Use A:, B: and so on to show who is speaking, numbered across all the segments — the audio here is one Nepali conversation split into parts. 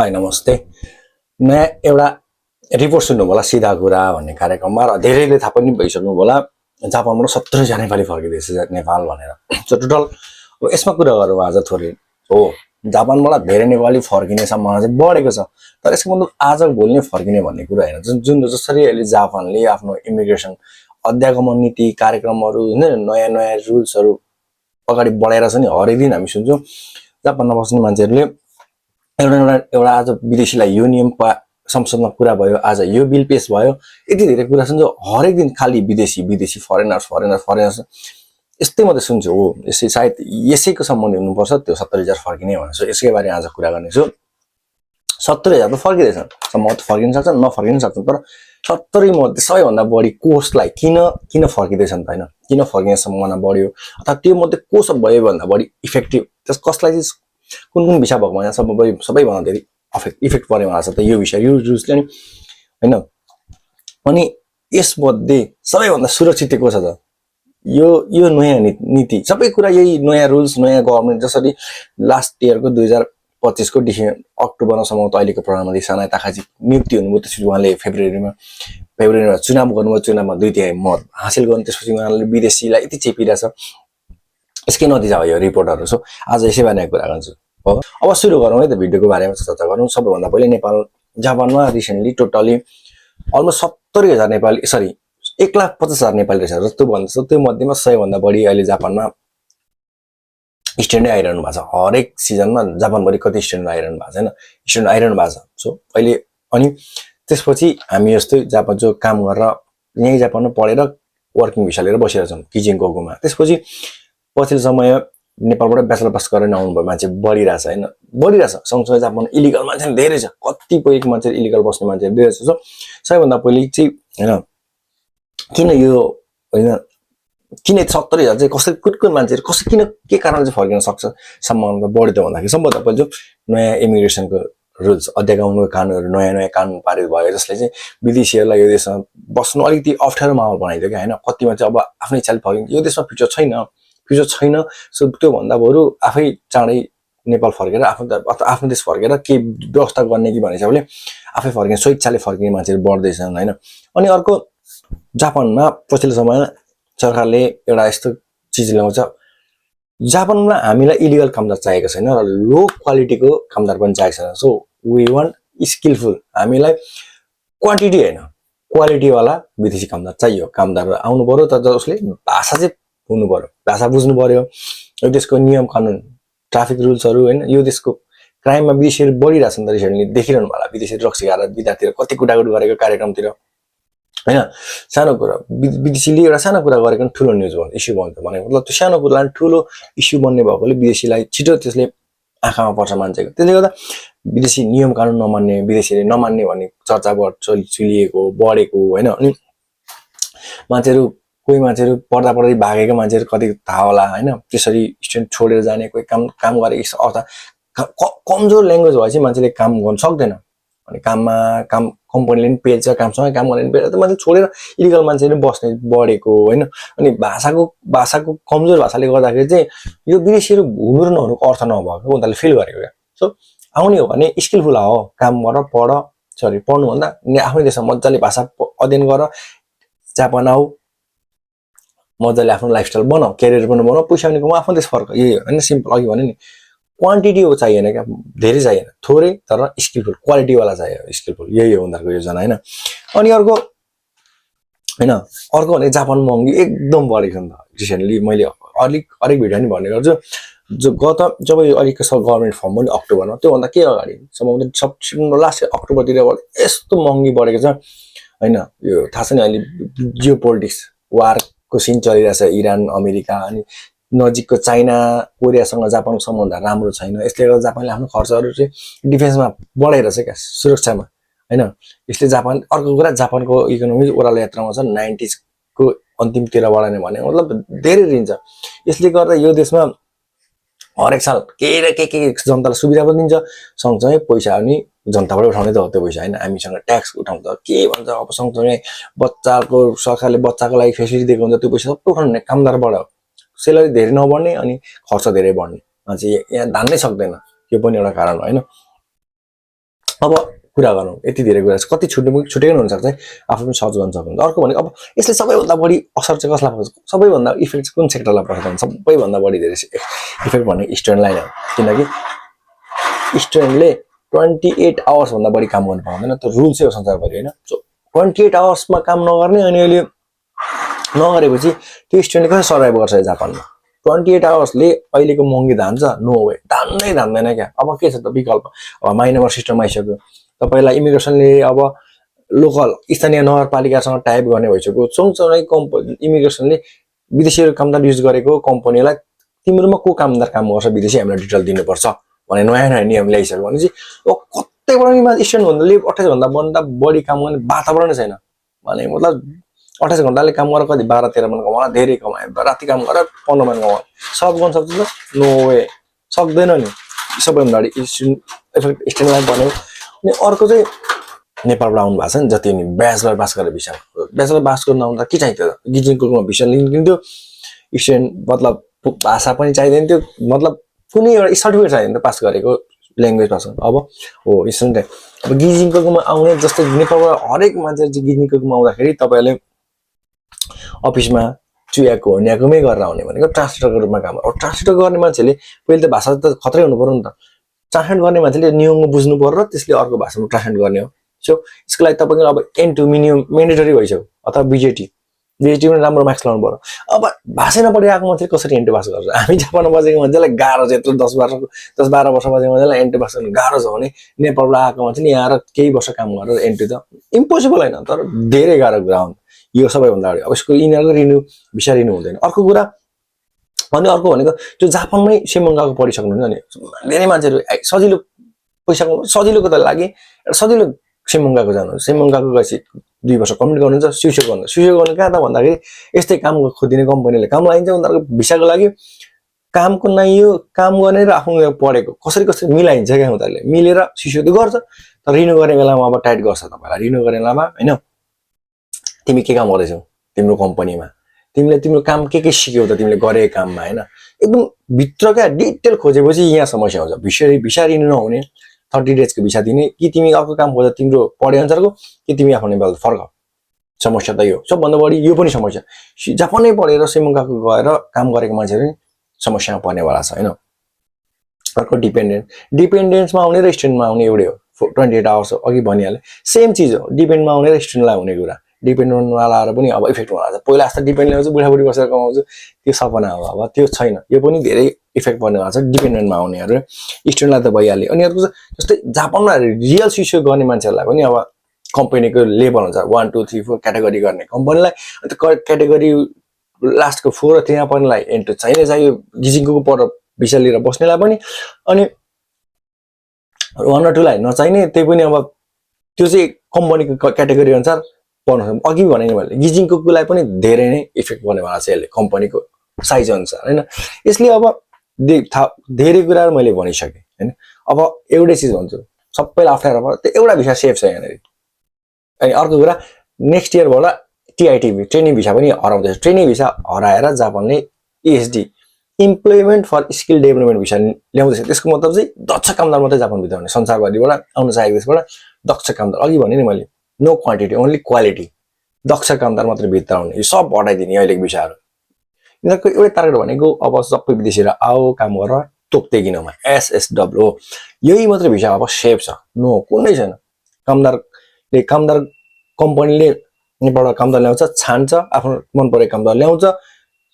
A: हाई नमस्ते। नयाँ एउटा रिपोर्ट सुन्नु होला सिधा कुरा भन्ने कार्यक्रममा र धेरैले थाहा पनि भइसक्नु होला जापानबाट 70 जना नेपाली फर्किँदैछ नेपाल भनेर। सो टोटल अब यसमा कुरा गरौँ आज थोरै हो जापानबाट धेरै नेपाली फर्किने सम्भावना चाहिँ बढेको छ। तर यसको मतलब आज भोलि नै फर्किने भन्ने कुरा हैन। जुन जसरी अहिले जापानले आफ्नो इमिग्रेसन अध्यागमन नीति कार्यक्रमहरू हैन नयाँ नयाँ रुल्सहरू अगाडि बढाएर छ नि हरेक दिन हामी सुन्छौँ जापानमा बस्ने मान्छेहरूले एउटा आज विदेशीलाई यो नियम संसदमा कुरा भयो, आज यो बिल पेश भयो, यति धेरै कुरा सुन्छ हरेक दिन खाली विदेशी फरेनर्स यस्तै मात्रै सुन्छु हो। यसै सायद यसैको सम्बन्धी हुनुपर्छ त्यो 70,000 फर्किने भनेर। सो यसकै बारेमा आज कुरा गर्नेछु। 70,000 त फर्किँदैछन्, सम्भवतः फर्किन सक्छन् नफर्किन सक्छन्, तर 70 मध्ये सबैभन्दा बढी कोषलाई किन फर्किँदैछन् त हैन, किन फर्किने सम्भावना बढ्यो अथवा त्यो मध्ये को सब भयो भन्दा बढी इफेक्टिभ त्यस कसलाई चाहिँ कुन भिसा भएकोमा सबैभन्दा धेरै इफेक्ट पर्ने भएको छ त यो विषय यो रुल्सले नि हैन। अनि यसमध्ये सबैभन्दा सुरक्षित को छ त यो नयाँ नीति सबै कुरा यही नयाँ रुल्स नयाँ गभर्नमेन्ट जसरी लास्ट इयरको 2025 को अक्टोबरमा सम्भवतः अहिलेको प्रधानमन्त्री सनाय ताकाजी नियुक्ति हुनुभयो। त्यसपछि उहाँले फेब्रुअरीमा चुनाव गर्नुभयो, चुनावमा 2/3 मत हासिल गर्नु, त्यसपछि उहाँले विदेशीलाई यति चेपिरहेछ। यसकै नतिजा हो यो रिपोर्टहरू। सो आज यसै बारेमा कुरा गर्छु हो। अब सुरु गरौँ है त भिडियोको बारेमा चर्चा गरौँ। सबैभन्दा पहिले जापानमा recently totally almost 70,000 Nepali 1,50,000 Nepali रहेछ जस्तो भन्छ। त्यो मध्येमा 100 भन्दा बढी अहिले जापानमा स्टुडेन्ट आइरहनु भएको छ। हरेक सिजनमा जापानभरि कति स्टुडेन्ट आइरहनु भएको छ हैन, स्टुडेन्ट आइरहनु भएको छ। सो अहिले अनि त्यसपछि हामी जस्तै जापान जो काम गरेर यही जापानमा पढेर वर्किङ भिसा लिएर बसिरहेका छौँ किजिङकोकुमा। त्यसपछि पछिल्लो समय नेपालबाट ब्याचलर पास गरेर आउनु भयो मान्छे बढिरहेछ हैन, बढिरहेछ। सँगसँगै जापान इलिगल मान्छे धेरै छ, कतिपय मान्छे इलिगल बस्ने मान्छे धेरै छ। सो सबैभन्दा पहिले चाहिँ हैन किन यो हैन किन 70,000 चाहिँ कसरी कुन मान्छेहरु किन के कारण चाहिँ फर्किन सक्छ सम्भावना बढी त भन्दाखेरि सम्भवतः पहिले नयाँ इमिग्रेसनको रुल्स अध्यागमनको कानुनहरू नयाँ कानुन पारित भयो जसले चाहिँ विदेशीहरुलाई यो देशमा बस्नु अलिकति अप्ठ्यारो माहौल बनाइदियो के हैन। कतिमा चाहिँ अब आफ्नै इच्छाले फर्किन्छ, यो देशमा फ्युचर छैन। सो त्यो भन्दा बरु आफै चाँडै नेपाल फर्केर आफ्नो देश फर्केर के व्यवस्था गर्ने कि भन्ने हिसाबले आफै फर्किने स्वेच्छाले फर्किने मान्छेहरु बढ्दैछन् हैन। अनि अर्को जापानमा पछिल्लो समयमा सरकारले एउटा यस्तो चीज ल्याउँछ, जापानमा हामीलाई इलिगल कामदार चाहिएको छैन र लो क्वालिटीको कामदार पनि चाहिएको छैन। सो वी वान्ट स्किलफुल, हामीलाई क्वान्टिटी हैन क्वालिटी वाला विदेशी कामदार चाहियो। कामदार आउनु पर्यो तर जसले भाषा चाहिँ हुनु पर्यो, भाषा बुझ्नु पर्यो, यो देशको नियम कानुन ट्राफिक रुल्सहरू हैन। यो देशको क्राइममा विदेशीहरु बढिरहेछन् त रिसेन्टली देखिरहनु होला, विदेशी रक्सी खाएर विद्यार्थीहरु कति कुटाकुटी गरेको कार्यक्रमतिर हैन। सानो कुरा विदेशीले एउटा सानो कुरा गरेको ठुलो न्यूज बन्छ, इस्यु बन्छ भनेको मतलब त्यो सानो कुरालाई ठुलो इस्यु बन्ने भएकोले विदेशीलाई छिटो त्यसले आँखामा पर्छ मान्छेको। त्यसले गर्दा विदेशी नियम कानुन नमान्ने, विदेशीले नमान्ने भन्ने चर्चा चलिएको बढेको हैन। अनि मान्छेहरु कोही मान्छेहरु पढ्दै भागेको मान्छेहरु कति थाहा होला हैन, त्यसरी स्टुडेन्ट छोडेर जाने, कोही काम गरेको अवस्था कमजोर ल्याङ्ग्वेज भएपछि मान्छेले काम गर्न सक्दैन। अनि काम कम्पनीले पनि पेल्छ, कामसँगै काम गर्ने पेल्छ, त मान्छे छोडेर इलिगल मान्छेले बस्ने बढेको हैन। अनि भाषाको कमजोर भाषाले गर्दाखेरि चाहिँ यो विदेशीहरु हुनु र नहुनुको अर्थ नभएको उनीहरूले फिल गरेको क्या। सो आउने हो भने स्किलफुल हो, काम गर पढ्नु भन्दा आफ्नै देशमा मजाले भाषा अध्ययन गर, जापान आऊ, मजाले आफ्नो लाइफस्टाइल बनाऊ, क्यारियर पनि बनाऊ, पैसा पनि कमाऊ, आफ्नो देश फर्क। यही हो हैन, सिम्पल। अघि भने नि क्वान्टिटी हो चाहिएन क्या, धेरै चाहिएन, थोरै तर स्किलफुल क्वालिटी वाला चाहियो, स्किलफुल। यही हो उनीहरूको योजना हैन। अनि अर्को भने जापान महँगी एकदम बढेको छ नि त। रिसेन्टली मैले अलिक भिडियो नि भन्ने गर्छु, जब यो अलिक गभर्नमेन्ट फर्म पनि अक्टोबरमा, त्योभन्दा के अगाडि सम्भवतः लास्ट अक्टोबरतिर यस्तो महँगी बढेको छ हैन। यो थाहा छ नि अहिले जियो पोलिटिक्स वारको सिन चलिरहेछ, इरान अमेरिका अनि नजिकको चाइना कोरियासँग जापानको सम्बन्ध राम्रो छैन। यसले गर्दा जापानले आफ्नो खर्चहरू चाहिँ डिफेन्समा बढाइरहेछ क्या, सुरक्षामा हैन। यसले अर्को कुरा जापानको इकोनोमी ओह्रालो यात्रामा छ, 90s को अन्तिमतिर बढाउने भने मतलब धेरै दिन्छ। यसले गर्दा यो देशमा हरेक साल के जनतालाई सुविधा पनि दिन्छ, सँगसँगै पैसा पनि जनताबाट उठाउने त हो त्यो पैसा हैन। हामीसँग ट्याक्स उठाउँछ के भन्छ, अब सँगसँगै सरकारले बच्चाको लागि फेसिलिटी दिएको हुन्छ, त्यो पैसा सबै उठाउने कामदारबाट हो। सेलरी धेरै नबढ्ने अनि खर्च धेरै बढ्ने, मान्छे यहाँ धान्नै सक्दैन, यो पनि एउटा कारण हो हैन। अब कुरा गरौँ यति धेरै कुरा छ कति छुटेको हुन सक्छ आफू पनि सर्च गर्न सक्नुहुन्छ अर्को भनेको अब यसले सबैभन्दा बढी असर चाहिँ कसलाई पर्छ सबैभन्दा इफेक्ट कुन सेक्टरलाई पर्छ भने सबैभन्दा बढी धेरै इफेक्ट भनेको स्टुडेन्टलाई नै हो किनकि स्टुडेन्टले 28 आवर्स भन्दा बढी काम गर्नु पाउँदैन त्यो रुल चाहिँ हो संसारभरि हैन सो 28 आवर्समा काम नगर्ने अनि अहिले नगरेपछि त्यो स्टुडेन्टले कसरी सर्भाइभ गर्छ जापानमा 28 आवर्सले अहिलेको महँगी धान्छ नो वे धान्नै धान्दैन क्या अब के छ त विकल्प अब माइनर सिस्टम आइसक्यो तपाईलाई इमिग्रेसनले अब लोकल स्थानीय नगरपालिकासँग टाइप गर्ने भइसक्यो सँगसँगै इमिग्रेसनले विदेशी कामदार युज गरेको कम्पनीलाई तिम्रोमा को कामदार काम गर्छ विदेशी हामीलाई डिटेल दिनुपर्छ भने नयाँ नियम ल्याइसक्यो भने चाहिँ कतैबाट स्टुडेन्ट भन्दा 28 भन्दा बढी काम गर्ने वातावरण छैन भने मतलब 28 घण्टाले काम गरेर कति 12-13 मन कमाउला धेरै कमाए राति काम गरेर 15 मन कमाउला सब गर्न सक्छ त नो वे सक्दैन नि सबैभन्दा बढी स्टुडेन्टलाई भन्यो अनि अर्को चाहिँ नेपालबाट आउनु भएको छ नि जति नि ब्याचलर पास गरेर भिसा ब्याचलर पास गर्न आउँदा के चाहिन्छ गिजिङको भिसा लिन्थ्यो स्टुडेन्ट मतलब भाषा पनि चाहिदैन थियो मतलब कुनै एउटा सर्टिफिकेट चाहिदैन पास गरेको ल्याङ्ग्वेज पास अब हो स्टुडेन्ट अब गिजिङकोमा आउने जस्तै नेपालबाट हरेक मान्छे गिजिङकोमा आउँदाखेरि तपाईले अफिसमा चुयाको न्याकोमै गरेर आउने भनेको ट्रान्सलेटरको रूपमा काम अब ट्रान्सलेटर गर्ने मान्छेले पहिले त भाषा त खतरै हुनु पर्यो नि त ट्रान्सलेट गर्ने मान्छेले नियम बुझ्नु पर्यो र त्यसले अर्को भाषामा ट्रान्सलेट गर्ने हो सो यसको लागि तपाईको अब N2 मिनिमम मेन्डेटरी भइसक्यो अथवा बीजेटी पनि राम्रो मार्क्स लाउनु पर्यो अब भाषा नपढेको मान्छे कसरी N2 पास गर्छ हामी जापानमा बसेको मान्छेलाई गाह्रो छ यत्रो 10-12 वर्ष बसेको मान्छेलाई N2 पास गर्न गाह्रो छ भने नेपालबाट आएको मान्छेले यहाँ केही वर्ष काम गरेर N2 त इम्पोसिबल हैन तर धेरै गाह्रो कुरा हो यो सबैभन्दा बढी अब यसको इनरको रिन्यू भिसा रिन्यू हुँदैन अर्को कुरा अनि अर्को भनेको त्यो जापानमै सेमङ्गाको पढिसक्नुहुन्छ नि धेरै मान्छेहरु सजिलो पैसा सजिलोको त लागि सजिलो सेमङ्गाको जानु सेमङ्गाको गएपछि 2 वर्ष कम्प्लिट गर्नुहुन्छ स्विच गर्नु कहाँ त भन्दाखेरि यस्तै काम खोजिने कम्पनीले काम लाइन्छ उनीहरुको भिसाको लागि कामको नाइयो काम गर्ने र आफू पढेको कसरी मिलाइन्छ क्या उनीहरुले मिलेर स्विच त गर्छ तर रिन्यू गर्ने बेलामा अब टाइट गर्छ तपाईलाई रिन्यू गर्ने बेलामा हैन तिमी के काम गर्दैछौ तिम्रो कम्पनीमा तिमीले तिम्रो काम के सिक्यौ त तिमीले गरेको काममा हैन एकदम भित्रका डिटेल खोजेपछि यहाँ समस्या हुन्छ भिसा रिन्यू नहुने 30 डेज को भिसा दिने कि तिमी अर्को काम खोज तिम्रो पढे अनुसारको कि तिमी आफ्नो नेपाल फर्क समस्या त यो सबभन्दा बढी यो पनि समस्या जापानै पढेर सेमङ्गाको गएर काम गरेको मान्छेहरु समस्यामा पर्नेवाला छ हैन अर्को डिपेन्डेन्समा आउने र स्टुडेन्टमा आउने एउटै हो 28 आवर्स अघि भनिहाले सेम चीज हो डिपेन्डमा आउने र स्टुडेन्टलाई हुने कुरा डिपेन्डेन्ट वालाहरु पनि अब इफेक्ट हुन लाग्छ पहिला जस्तो डिपेन्ड ल्याउँछु बुढाबुढी बसेर कमाउँछु त्यो सपना हो अब त्यो छैन यो पनि धेरै इफेक्ट पर्ने भएको छ डिपेन्डेन्टमा आउनेहरु स्टुडेन्टलाई त भइहाल्यो अनि अर्को जस्तै जापानमा रियल स्विच गर्ने मान्छेहरुलाई पनि अब कम्पनीको लेभल हुन्छ 1 2 3 4 क्याटेगोरी गर्ने कम्पनीलाई त्यो क्याटेगोरी लास्टको 4 र त्यहाँ पर्नेलाई एन्ट्री चाहियो गिजिङको पर भिसा लिएर बस्नेलाई पनि अनि 1 र 2 लाई नचाहिने त्यही पनि अब त्यो चाहिँ कम्पनीको क्याटेगोरी अनुसार पर्न अघि भने नि मैले गिजिङको लाई पनि धेरै नै इफेक्ट पर्नेवाला छ यसले कम्पनीको साइज अनुसार हैन यसले अब धेरै कुराहरु मैले भनिसके हैन अब एउटै चीज भन्छु सबैलाई अप्ठ्यारो पर्छ त्यो एउटा भिसा सेफ छ यहाँनेरि अनि अर्को कुरा नेक्स्ट इयर बाट टिआइटिबी ट्रेनिङ भिसा पनि हराउँदैछ ट्रेनिङ भिसा हराएर जापानले ESD employment for skill development visa ल्याउँदैछ त्यसको मतलब चाहिँ दक्ष कामदार मात्रै जापान भित्र हुने संसारभरिबाट आउन चाहेको देशबाट दक्ष कामदार अघि भने नि मैले नो क्वान्टिटी ओन्ली क्वालिटी दक्ष कामदार मात्र भित्र आउने यो सब हटाइदिने अहिलेको भिसाहरु यिनीहरुको एउटै टार्गेट भनेको अब सबै विदेशीहरु आओ काम गरेर तोक्दै किनमा SSW यही मात्र भिसा अब सेफ छ नो कुनै छैन कामदार कम्पनीले नेपालबाट कामदार ल्याउँछ छान्छ आफ्नो मन परेको कामदार ल्याउँछ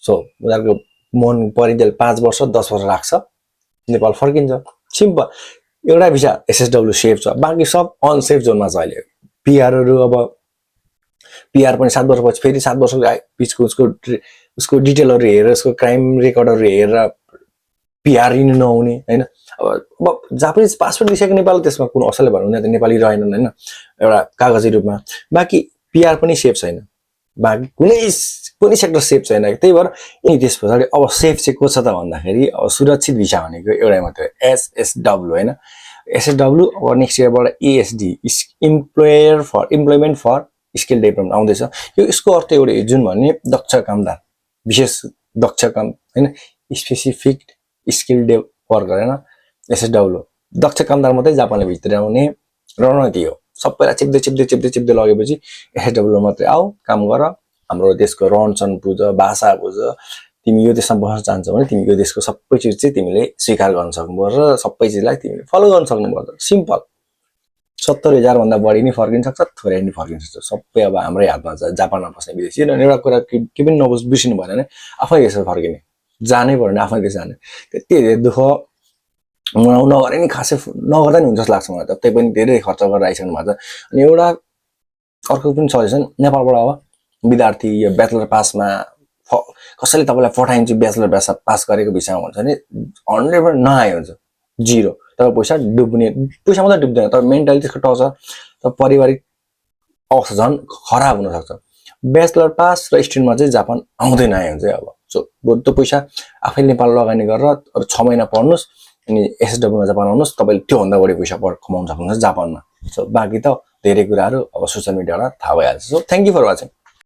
A: सो उनीहरुको मन परिदेल 5 वर्ष 10 वर्ष राख्छ नेपाल फर्किन्छ सिम्पल एउटा भिसा SSW सेफ छ बाकी सब अनसेफ जोनमा छ अहिले पीआरहरु अब पीआर पनि 7 वर्षपछि फेरि 7 वर्षको पिछको उसको डिटेलहरु हेरेर उसको क्राइम रेकर्डहरु हेरेर पीआर रिन्यू नहुने हैन अब जापानिज पासपोर्ट लिइसकेको नेपाल त्यसमा कुन असले भन्नु नि त नेपाली रहेनन् हैन एउटा कागजी रूपमा बाकी पीआर पनि सेफ छैन बाकी कुनै सेक्टर सेफ छैन त्यही भएर यही देश पछाडी अब सेफ चाहिँ को छ त भन्दाखेरि अब सुरक्षित भिसा भनेको एउटै मात्र SSW हैन SSW अब नेक्स्ट इयर बाट ESD employment for skill development आउँदैछ यो यसको अर्थ एउटै जुन भन्ने दक्ष कामदार विशेष दक्ष काम हैन स्पेसिफिक स्किल वर्कर हैन SSW दक्ष कामदार मात्रै जापानले भित्र आउने रणनीति हो सबैलाई चिप्दै चिप्दै चिप्दै चिप्दै लगेपछि एसडब्ल्यू मात्रै आऊ काम गर हाम्रो देशको रहनसहन बुझ भाषा बुझ तिमी यो देशमा बस्न चाहन्छौ भने तिमी यो देशको सबै चिज चाहिँ तिमीले स्वीकार गर्न सक्नुपर्छ र सबै चिजलाई तिमीले फलो गर्न सक्नुपर्छ सिम्पल 70,000 भन्दा बढी नि फर्किन सक्छ थोरै नि फर्किन सक्छ सबै अब हाम्रै हातमा छ जापानमा बस्ने विदेशी र एउटा कुरा के पनि बिर्सिनु भएन भने आफै देश फर्किने जानै पर्यो भने आफ्नै देश जाने त्यति दुःख नगरे नि खासै नगर्दा नि हुन्छ जस्तो लाग्छ मलाई त त्यही पनि धेरै खर्च गरेर आइसक्नु भएको छ अनि एउटा अर्को पनि सजेसन नेपालबाट अब विद्यार्थी यो ब्याचलर पासमा कसैले तपाईँलाई पठाइन्छ ब्याचलर पास गरेको भिसामा भन्छ भने 100% नआयो हुन्छ जिरो तर पैसा डुब्ने पैसा मात्रै डुब्दैन तर मेन्टली त्यसको टर्चर तर पारिवारिक अवस्था झन् खराब हुनसक्छ ब्याचलर पास र स्टुडेन्टमा चाहिँ जापान आउँदैन आयो हुन्छ अब सो बरु त्यो पैसा आफै नेपाल लगानी गरेर 6 महिना पढ्नुहोस् अनि एसडब्ल्यूमा जापान आउनुहोस् तपाईँले त्योभन्दा बढी पैसा कमाउन सक्नुहुन्छ जापानमा सो बाँकी त धेरै कुराहरू अब सोसियल मिडियाबाट थाहा भइहाल्छ so thank you for watching